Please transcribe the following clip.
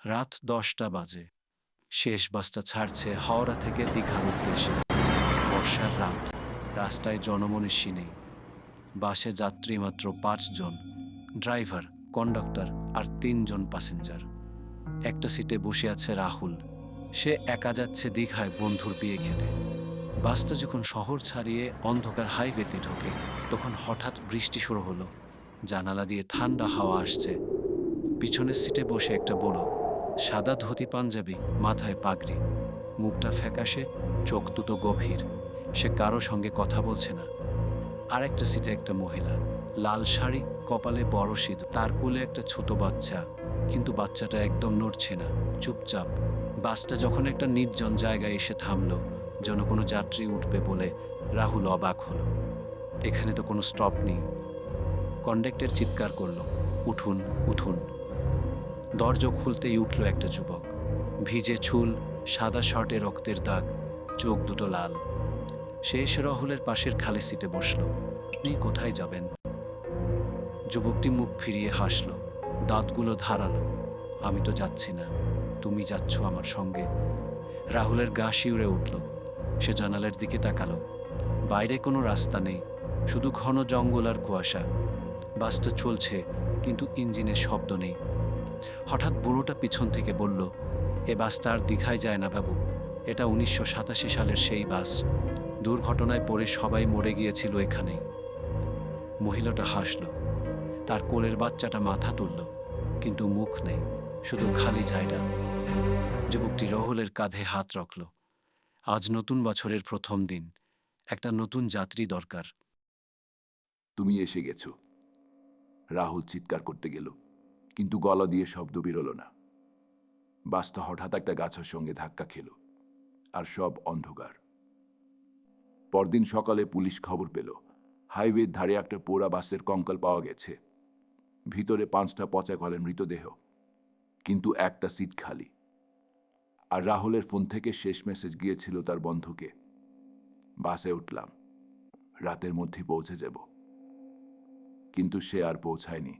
রাত 10টা বাজে। শেষ বাসটা ছাড়ছে হাওড়া থেকে দীঘার উদ্দেশ্যে। বর্ষার রাত, রাস্তায় জনমনীষী নেই। বাসে যাত্রী মাত্র 5 জন, ড্রাইভার, কন্ডাক্টর আর 3 জন প্যাসেঞ্জার। একটা সিটে বসে আছে রাহুল। সে একা যাচ্ছে দীঘায় বন্ধুর বিয়ে খেতে। বাসটা যখন শহর ছাড়িয়ে অন্ধকার হাইওয়েতে ঢোকে, তখন হঠাৎ বৃষ্টি শুরু হলো। জানালা দিয়ে ঠান্ডা হাওয়া আসছে। পিছনের সিটে বসে একটা বুড়ো, সাদা ধুতি পাঞ্জাবি, মাথায় পাগড়ি, মুখটা ফ্যাকাশে, চোখ দুটো গভীর। সে কারো সঙ্গে কথা বলছে না। আর একটা সিটে একটা মহিলা, লাল শাড়ি, কপালে বড় সিঁদুর, তার কোলে একটা ছোট বাচ্চা, কিন্তু বাচ্চাটা একদম নড়ছে না, চুপচাপ। বাসটা যখন একটা নির্জন জায়গায় এসে থামলো, যেন কোনো যাত্রী উঠবে বলে, রাহুল অবাক হলো। এখানে তো কোনো স্টপ নেই। কন্ডাক্টর চিৎকার করলো, উঠুন, উঠুন। দরজা খুলতেই উঠল একটা যুবক। ভিজে চুল, সাদা শার্টে রক্তের দাগ, চোখ দুটো লাল। সে এসে রাহুলের পাশের খালি সিটে বসল। আপনি কোথায় যাবেন? যুবকটি মুখ ফিরিয়ে হাসল, দাঁতগুলো ধারালো। আমি তো যাচ্ছি না, তুমি যাচ্ছ আমার সঙ্গে। রাহুলের গা শিউরে উঠল। সে জানালার দিকে তাকালো। বাইরে কোনো রাস্তা নেই, শুধু ঘন জঙ্গল আর কুয়াশা। বাসটা চলছে, কিন্তু ইঞ্জিনের শব্দ নেই। হঠাৎ বুড়োটা পিছন থেকে বলল, এ বাসটা আর দীঘায় যায় না বাবু। এটা 1987 সালের সেই বাস। দুর্ঘটনায় পড়ে সবাই মরে গিয়েছিল এখানেই। মহিলাটা হাসল। তার কোলের বাচ্চাটা মাথা তুলল, কিন্তু মুখ নেই, শুধু খালি জায়গা। যুবকটি রাহুলের কাঁধে হাত রাখল। আজ নতুন বছরের প্রথম দিন, একটা নতুন যাত্রী দরকার। তুমি এসে গেছো। রাহুল চিৎকার করতে গেল, কিন্তু গলা দিয়ে শব্দ বেরোল না। বাসটা হঠাৎ একটা গাছের সঙ্গে ধাক্কা খেল, আর সব অন্ধকার। পরদিন সকালে পুলিশ খবর পেল, হাইওয়ের ধারে একটা পোড়া বাসের কঙ্কাল পাওয়া গেছে। ভিতরে 5টা পচা গলের মৃতদেহ, কিন্তু একটা সিট খালি। আর রাহুলের ফোন থেকে শেষ মেসেজ গিয়েছিল তার বন্ধুকে, বাসে উঠলাম, রাতের মধ্যে পৌঁছে যাব। কিন্তু সে আর পৌঁছায়নি।